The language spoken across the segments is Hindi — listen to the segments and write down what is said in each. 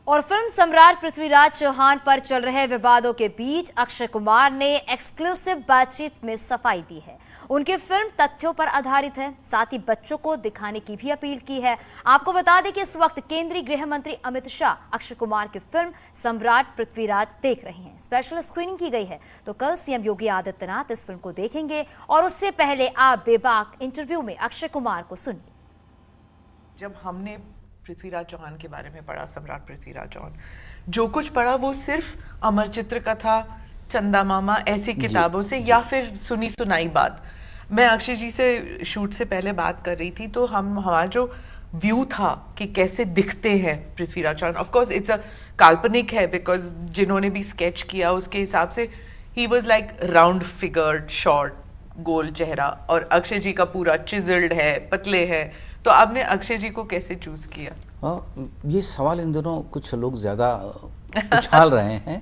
और फिल्म सम्राट पृथ्वीराज चौहान पर चल रहे विवादों के बीच अक्षय कुमार ने एक्सक्लूसिव बातचीत में सफाई दी है। उनकी फिल्म तथ्यों पर आधारित है, साथ ही बच्चों को दिखाने की भी अपील की है। आपको बता दें कि इस वक्त केंद्रीय गृह मंत्री अमित शाह अक्षय कुमार की फिल्म सम्राट पृथ्वीराज देख रहे हैं। स्पेशल स्क्रीनिंग की गई है, तो कल सीएम योगी आदित्यनाथ इस फिल्म को देखेंगे और उससे पहले आप बेबाक इंटरव्यू में अक्षय कुमार को सुनिए। जब हमने पृथ्वीराज चौहान के बारे में पढ़ा, सम्राट पृथ्वीराज चौहान, जो कुछ पढ़ा वो सिर्फ अमर चित्र कथा, चंदा मामा ऐसी किताबों से या फिर सुनी सुनाई बात। मैं अक्षय जी से शूट से पहले बात कर रही थी, तो हमारा जो व्यू था कि कैसे दिखते हैं Prithviraj Chauhan, of course it's a काल्पनिक है, बिकॉज जिन्होंने भी स्केच किया उसके हिसाब से ही was like round figured, short, गोल चेहरा, और अक्षय जी का पूरा चिजल्ड है, पतले हैं। तो आपने अक्षय जी को कैसे चूज किया? ये सवाल इन दिनों कुछ लोग ज़्यादा उछाल रहे हैं।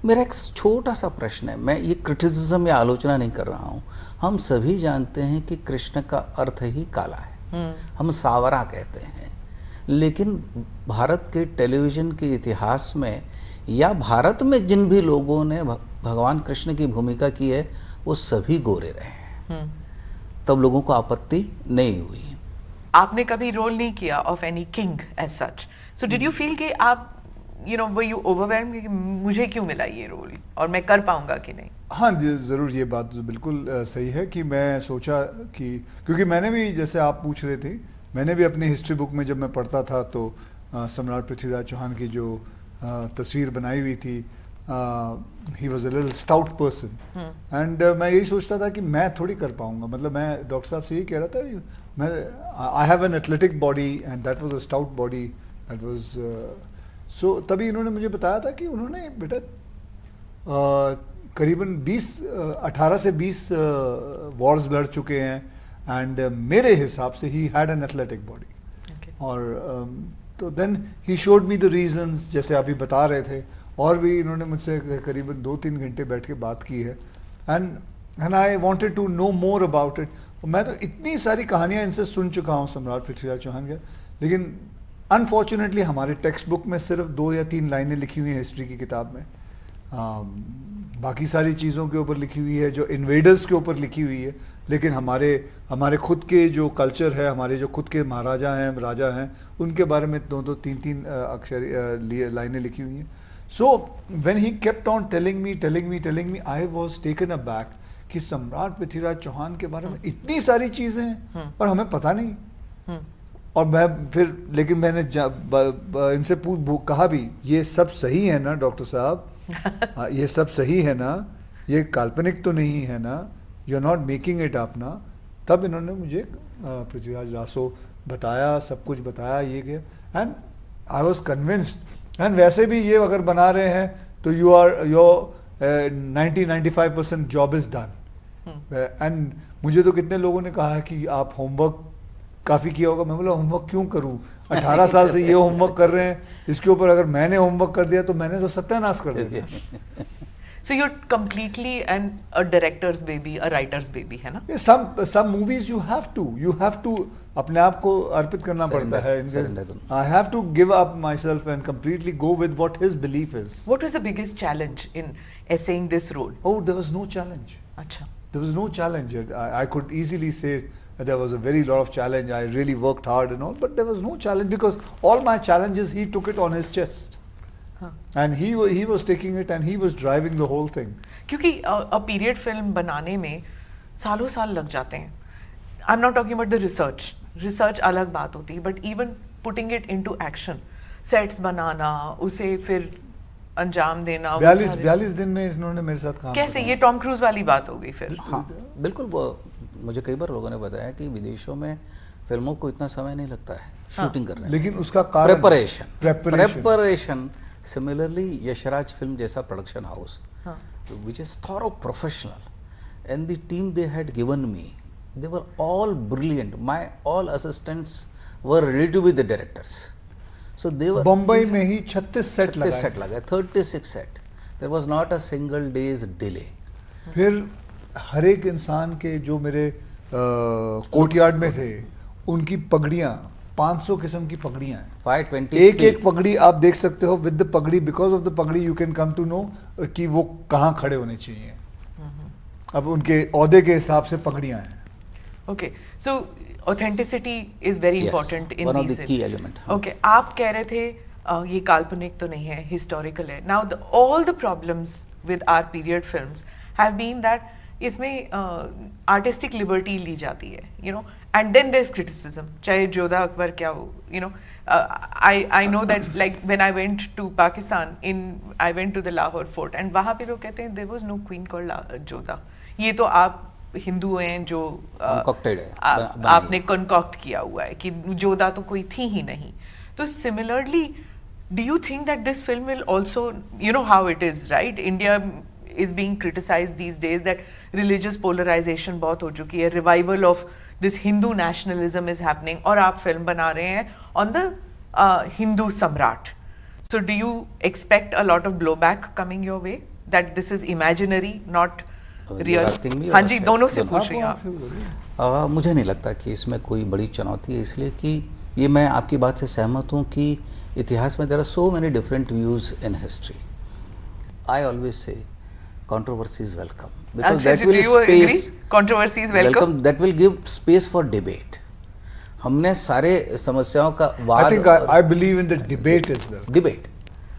मेरा एक छोटा सा प्रश्न है, मैं ये क्रिटिसिज्म या आलोचना नहीं कर रहा हूँ। हम सभी जानते हैं कि कृष्ण का अर्थ ही काला है, हम सावरा कहते हैं, लेकिन भारत के टेलीविज़न के इतिहास में या भारत में जिन भी लोगों ने भगवान कृष्ण की भूमिका की है वो सभी गोरे रहे हैं, तब लोगों को आपत्ति नहीं हुई। आपने कभी रोल नहीं किया of any king as such, so did you feel कि आप वर यू ओवरवेल्म्ड कि मुझे क्यों मिला ये रोल और मैं कर पाऊंगा कि नहीं? हाँ जी, ज़रूर, ये बात बिल्कुल सही है कि मैं सोचा कि, क्योंकि मैंने भी, जैसे आप पूछ रहे थे, मैंने भी अपनी हिस्ट्री बुक में जब मैं पढ़ता था तो सम्राट पृथ्वीराज चौहान की जो तस्वीर बनाई हुई थी, he was a little stout person, and मैं यही सोचता था कि मैं थोड़ी कर पाऊंगा। मतलब मैं डॉक्टर साहब से यही कह रहा था, मैं I have an athletic body and that was a stout body, that was so. तभी इन्होंने मुझे बताया था कि उन्होंने बेटा करीबन 18 से 20 वॉर्स लड़ चुके हैं, एंड मेरे हिसाब से he had an athletic body. और तो then he showed me the reasons, जैसे अभी बता रहे थे, और भी इन्होंने मुझसे करीबन 2-3 घंटे बैठ के बात की है, and I wanted to know more about it. मैं तो इतनी सारी कहानियाँ इनसे सुन चुका हूँ सम्राट पृथ्वीराज चौहान के, लेकिन अनफॉर्चुनेटली हमारे टेक्स्ट बुक में सिर्फ 2 या 3 लाइनें लिखी हुई हैं हिस्ट्री की किताब में। बाकी सारी चीज़ों के ऊपर लिखी हुई है, जो इन्वेडर्स के ऊपर लिखी हुई है, लेकिन हमारे खुद के जो कल्चर है, हमारे जो खुद के महाराजा हैं, राजा हैं, उनके बारे में 2-2, 3-3 अक्षर लाइनें लिखी हुई हैं। So when he kept on telling me, I was taken aback कि सम्राट पृथ्वीराज चौहान के बारे में इतनी सारी चीज़ें हैं और हमें पता नहीं। और मैं फिर, लेकिन मैंने इनसे कहा भी, ये सब सही है ना डॉक्टर साहब? ये सब सही है ना? ये काल्पनिक तो नहीं है ना? You are not making it up ना? तब इन्होंने मुझे पृथ्वीराज रासो बताया, सब कुछ बताया, ये किया, and I was convinced. And वैसे भी ये अगर बना रहे हैं तो your 90-95% job is done. And मुझे तो कितने लोगों ने कहा है कि आप होमवर्क काफ़ी किया होगा। मैं बोला होमवर्क क्यों करूं? 18 साल से ये होमवर्क कर रहे हैं, इसके ऊपर अगर मैंने होमवर्क कर दिया तो मैंने तो सत्यानाश कर दिया। So you're completely a director's baby, a writer's baby, है ना? Some movies you have to अपने आप को अर्पित करना पड़ता है। I have to give up myself and completely go with what his belief is. What was the biggest challenge in essaying this role? Oh, there was no challenge. अच्छा. There was no challenge. I could easily say there was a very lot of challenge. I really worked hard and all, but there was no challenge because all my challenges he took it on his chest. And he was taking it and he was driving the whole thing. क्योंकि a period film बनाने में सालों साल लग जाते हैं. I'm not talking about the research. Research अलग बात होती है, but even putting it into action, sets बनाना, उसे फिर अंजाम देना। 42 दिन में इन्होंने मेरे साथ काम कैसे? ये टॉम क्रूज वाली बात हो गई फिर। हाँ, बिल्कुल। वो मुझे कई बार लोगों ने बताया कि विदेशों में फिल्मों को इतना समय नहीं लगता है शूटिंग करने में, लेकिन उसका कारण प्रेपरेशन। सिमिलरली यशराज फिल्म जैसा production house which is thorough professional, and the team they had given me, they were all brilliant. My all assistants were ready to be the directors. So they were Bombay में ही 36 सेट लगा, 36 set. There was not a single day's delay. फिर हर एक इंसान के जो मेरे कोर्टयार्ड में थे, उनकी पगड़ियाँ 500 किस्म की पगड़ियां हैं। 523 एक एक पगड़ी आप देख सकते हो with the pagdi, because of the pagdi you can come to know कि वो कहाँ खड़े होने चाहिए। अब उनके ओहदे के हिसाब से पगड़ियां हैं। Okay, so authenticity is very Yes, important in one of these the key element. Okay, आप कह रहे थे ये काल्पनिक तो नहीं है, historical है. Now all the problems with our period films have been that इसमें artistic liberty ली जाती है, you know, and then there's criticism. चाहे जोधा अकबर क्या हो, you know, I know that like when I went to Pakistan, I went to the Lahore fort and वहाँ पे लोग कहते हैं there was no queen called Jodha. ये तो आप हिंदू हैं जो concocted है, आपने कंकॉक्ट किया हुआ है कि जोधा तो कोई थी ही नहीं. तो similarly do you think that this film will also, you know how it is, right? India is being criticized these days that religious polarization बहुत हो चुकी है, revival of this Hindu nationalism is happening, और आप फिल्म बना रहे हैं on the Hindu Samrat. So do you expect a lot of blowback coming your way that this is imaginary, not real? हाँ जी, दोनों से पूछ रही हूँ आप. मुझे नहीं लगता कि इसमें कोई बड़ी चुनौती है, इसलिए कि ये मैं आपकी बात से सहमत हूँ कि इतिहास में there are so many different views in history. I always say controversy is welcome because that will space controversy is welcome, that will give space for debate. हमने सारे समस्याओं का वाद, I think I believe in the debate as well.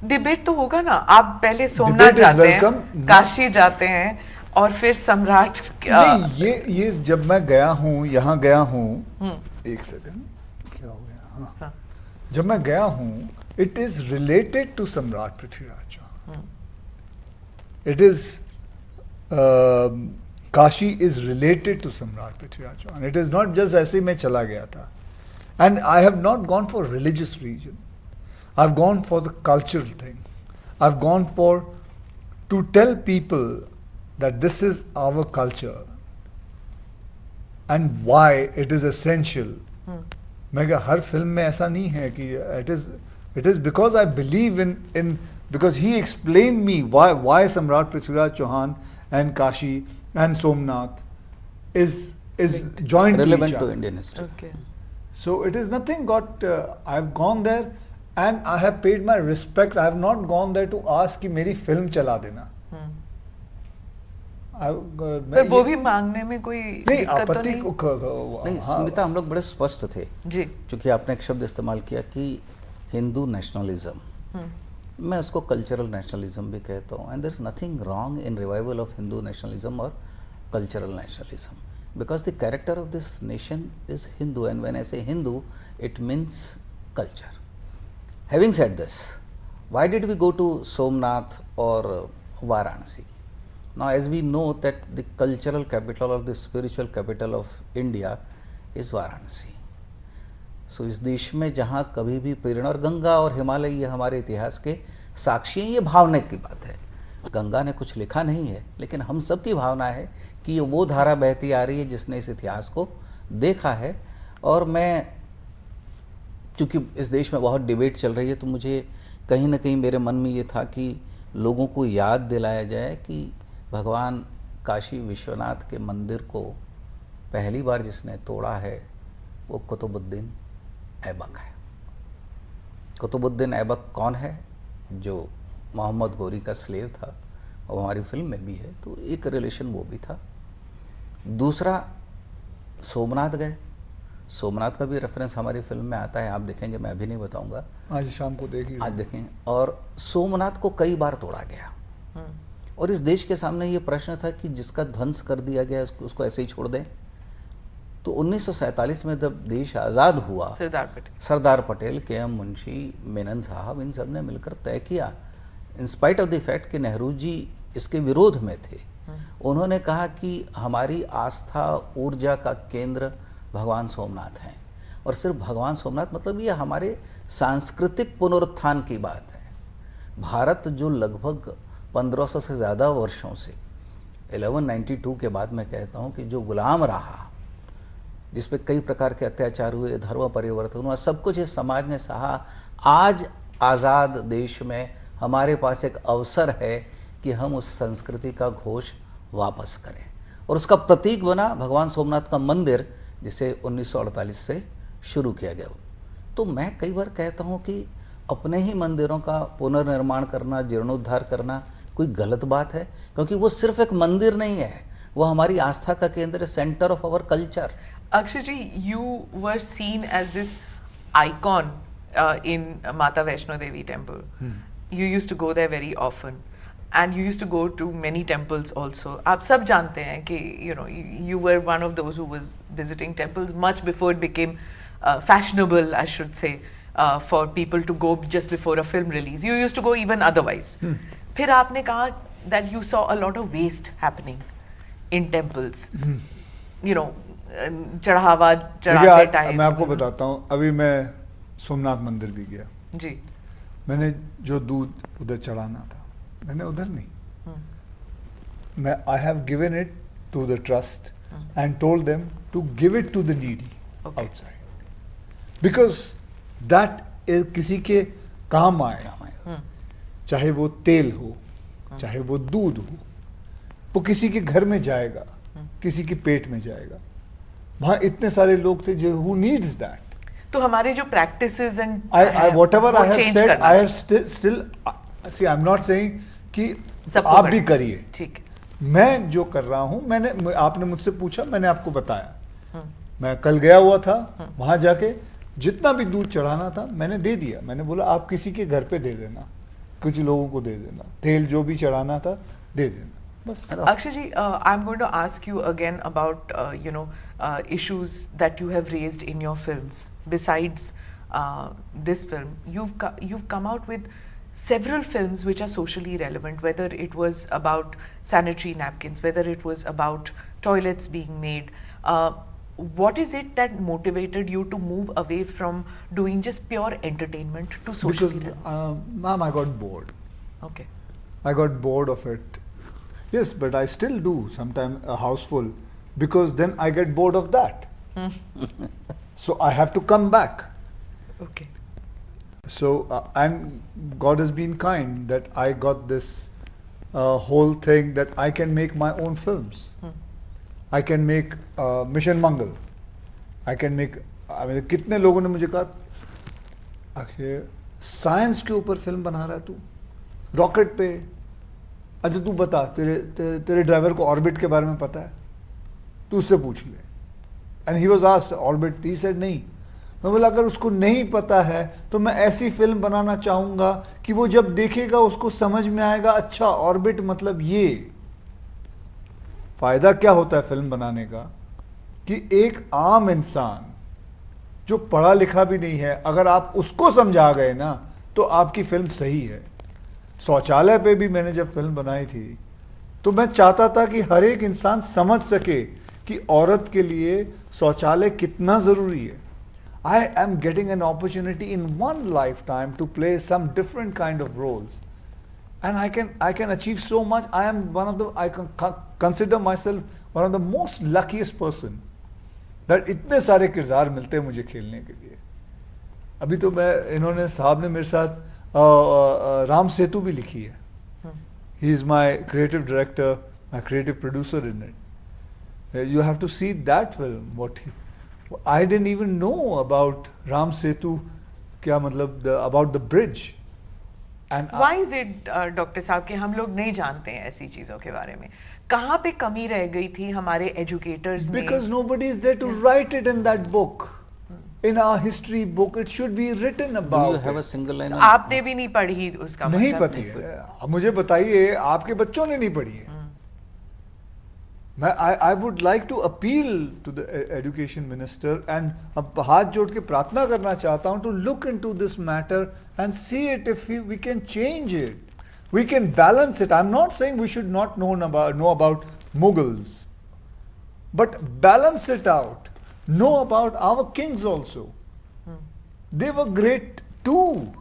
Debate तो होगा ना. आप पहले सोमनाथ जाते हैं, काशी जाते हैं और फिर सम्राट. नहीं, ये जब मैं गया हूँ, यहाँ गया हूँ, एक सेकंड, क्या हो गया, हाँ, जब मैं गया हूँ, it is related to सम्राट Prithviraj Chauhan. It is Kashi is related to Samrat Prithviraj Chauhan. It is not just ऐसे मैं चला गया था. And I have not gone for religious reason. I've gone for the cultural thing. I've gone for to tell people that this is our culture and why it is essential. मैं कहा हर फिल्म में ऐसा नहीं है कि it is because I believe in because he explained me why Samrat Prithviraj Chauhan and Kashi and Somnath is joined relevant to each to other. Indian history. Okay. So it is nothing got I've gone there and I have paid my respect. I have not gone there to ask कि मेरी फिल्म चला देना. पर वो भी मांगने में कोई नहीं आपत्ति नहीं. स्मिता, हम लोग बड़े स्पष्ट थे जी, क्योंकि आपने एक शब्द इस्तेमाल किया कि हिंदू नेशनलिज्म, मैं उसको कल्चरल नेशनलिज्म भी कहता हूँ. And there is nothing wrong in revival of Hindu nationalism और cultural nationalism because the character of this nation is Hindu and when I say Hindu it means culture. Having said this, why did we go to Somnath और Varanasi? Now as we know that the cultural capital or the spiritual capital of India is Varanasi. So इस देश में जहाँ कभी भी प्रेरणा, और गंगा और हिमालय ये हमारे इतिहास के साक्षी हैं, ये भावना की बात है. गंगा ने कुछ लिखा नहीं है, लेकिन हम सब की भावना है कि ये वो धारा बहती आ रही है जिसने इस इतिहास को देखा है. और मैं, चूँकि इस देश में बहुत डिबेट चल रही है, तो मुझे कहीं ना कहीं मेरे मन में ये था कि लोगों को याद दिलाया जाए कि भगवान काशी विश्वनाथ के मंदिर को पहली बार जिसने तोड़ा है वो कुतुबुद्दीन ऐबक है. कुतुबुद्दीन ऐबक कौन है? जो मोहम्मद गोरी का स्लेव था, और हमारी फिल्म में भी है, तो एक रिलेशन वो भी था. दूसरा, सोमनाथ गए. सोमनाथ का भी रेफरेंस हमारी फिल्म में आता है, आप देखेंगे, मैं अभी नहीं बताऊंगा, आज शाम को देखिए, आज देखें. और सोमनाथ को कई बार तोड़ा गया, और इस देश के सामने ये प्रश्न था कि जिसका ध्वंस कर दिया गया उसको ऐसे ही छोड़ दें. तो 1947 में जब देश आज़ाद हुआ, सरदार पटेल, के.एम. मुंशी, मेनन साहब, इन सब ने मिलकर तय किया, in spite of the fact कि नेहरू जी इसके विरोध में थे. उन्होंने कहा कि हमारी आस्था, ऊर्जा का केंद्र भगवान सोमनाथ हैं, और सिर्फ भगवान सोमनाथ मतलब ये हमारे सांस्कृतिक पुनरुत्थान की बात है. भारत जो लगभग 1500 से ज़्यादा वर्षों से 1192 के बाद मैं कहता हूँ कि जो गुलाम रहा, जिस पे कई प्रकार के अत्याचार हुए, धर्म परिवर्तन हुआ, सब कुछ इस समाज ने सहा. आज आज़ाद देश में हमारे पास एक अवसर है कि हम उस संस्कृति का घोष वापस करें, और उसका प्रतीक बना भगवान सोमनाथ का मंदिर, जिसे 1948 से शुरू किया गया. तो मैं कई बार कहता हूँ कि अपने ही मंदिरों का पुनर्निर्माण करना, जीर्णोद्धार करना कोई गलत बात है, क्योंकि वो सिर्फ एक मंदिर नहीं है, वो हमारी आस्था का केंद्र, centre of our culture. Akshay ji, you were seen as this icon in Mata Vaishno Devi temple. You used to go there very often, and you used to go to many temples also. आप सब जानते हैं कि you were one of those who was visiting temples much before it became fashionable, I should say, for people to go just before a film release. You used to go even otherwise. फिर आपने कहा that you saw a lot of waste happening in temples. चढ़ावा चढ़ाते टाइम। मैं आपको बताता हूँ, अभी मैं सोमनाथ मंदिर भी गया जी। मैंने जो दूध उधर चढ़ाना था, मैंने उधर नहीं, मैं I have given it to the trust and told them to give it to the needy outside, because that किसी के काम आएगा। चाहे वो तेल हो, चाहे वो दूध हो, वो किसी के घर में जाएगा, किसी के पेट में जाएगा। वहां इतने सारे लोग थे जो who needs that. तो हमारे जो practices and whatever I have said, I have still see, I'm not saying कि आप भी करिए, ठीक। मैं जो कर रहा हूं, मैंने, आपने मुझसे पूछा, मैंने आपको बताया। मैं कल गया हुआ था, वहां जाके जितना भी दूध चढ़ाना था मैंने दे दिया। मैंने बोला आप किसी के घर पे दे देना, कुछ लोगों को दे देना, तेल जो भी चढ़ाना था दे देना, बस। Akshay ji, I'm going to ask you again about issues that you have raised in your films. Besides this film, you've come out with several films which are socially relevant, whether it was about sanitary napkins, whether it was about toilets being made. What is it that motivated you to move away from doing just pure entertainment to socially relevant? Because, ma'am, I got bored. Okay. I got bored of it. Yes, but I still do sometimes a house full, because then I get bored of that. So I have to come back. Okay. So, and God has been kind that I got this whole thing that I can make my own films. I can make Mission Mangal. I can make, I mean, कितने लोगों ने मुझे कहा, आखिर साइंस के ऊपर फिल्म बना रहा है तू, रॉकेट पे। अच्छा तू बता, तेरे ड्राइवर को ऑर्बिट के बारे में पता है? तू उससे पूछ ले। And he was asked orbit, he said नहीं। मैं बोला अगर उसको नहीं पता है तो मैं ऐसी फिल्म बनाना चाहूंगा कि वो जब देखेगा उसको समझ में आएगा, अच्छा ऑर्बिट मतलब ये। फायदा क्या होता है फिल्म बनाने का कि एक आम इंसान जो पढ़ा लिखा भी नहीं है, अगर आप उसको समझा गए ना तो आपकी फिल्म सही है। शौचालय पे भी मैंने जब फिल्म बनाई थी तो मैं चाहता था कि हर एक इंसान समझ सके कि औरत के लिए शौचालय कितना जरूरी है। I am getting an opportunity in one lifetime to play some different kind of roles, and I can achieve so much. I am one of the, I can consider myself one of the most luckiest person that इतने सारे किरदार मिलते हैं मुझे खेलने के लिए। अभी तो मैं, इन्होंने साहब ने मेरे साथ राम सेतु भी लिखी है। He is my creative director, my creative producer in it. You have to see that film. What I didn't even know about Ram Setu, क्या मतलब about the bridge. And why is it, doctor साहब, कि हम लोग नहीं जानते हैं ऐसी चीजों के बारे में? कहाँ पे कमी रह गई थी हमारे एजुकेटर्स में? Because nobody is there to write it in that book. In our history book, it should be written about. Do you have a single line? आपने भी नहीं पढ़ी उसका मतलब? नहीं पढ़ी है। अब मुझे बताइए, आपके बच्चों ने नहीं पढ़ी है। I would like to appeal to the education minister and अब हाथ जोड़ के प्रार्थना करना चाहता हूँ to look into this matter and see it if we can change it. We can balance it. I'm not saying we should not know about Mughals, but balance it out. Know about our kings also. They were great too.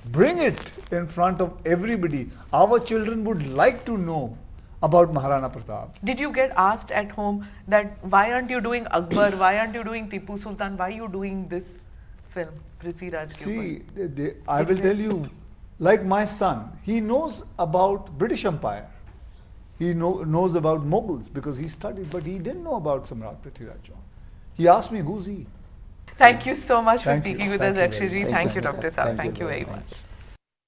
Bring it in front of everybody. Our children would like to know about Maharana Pratap. Did you get asked at home that why aren't you doing Akbar, why aren't you doing Tipu Sultan, why are you doing this film, Prithviraj ke upar? See, I will tell you, like my son, he knows about British Empire. He knows about Mughals because he studied, but he didn't know about Samrat Prithviraj Chauhan. He asked me, who's he? Thank you so much for Thank you. speaking with Thank us, you Akshay very ji. much. Thank you, Smita. Dr. Saab. Thank you Thank you very very much. much.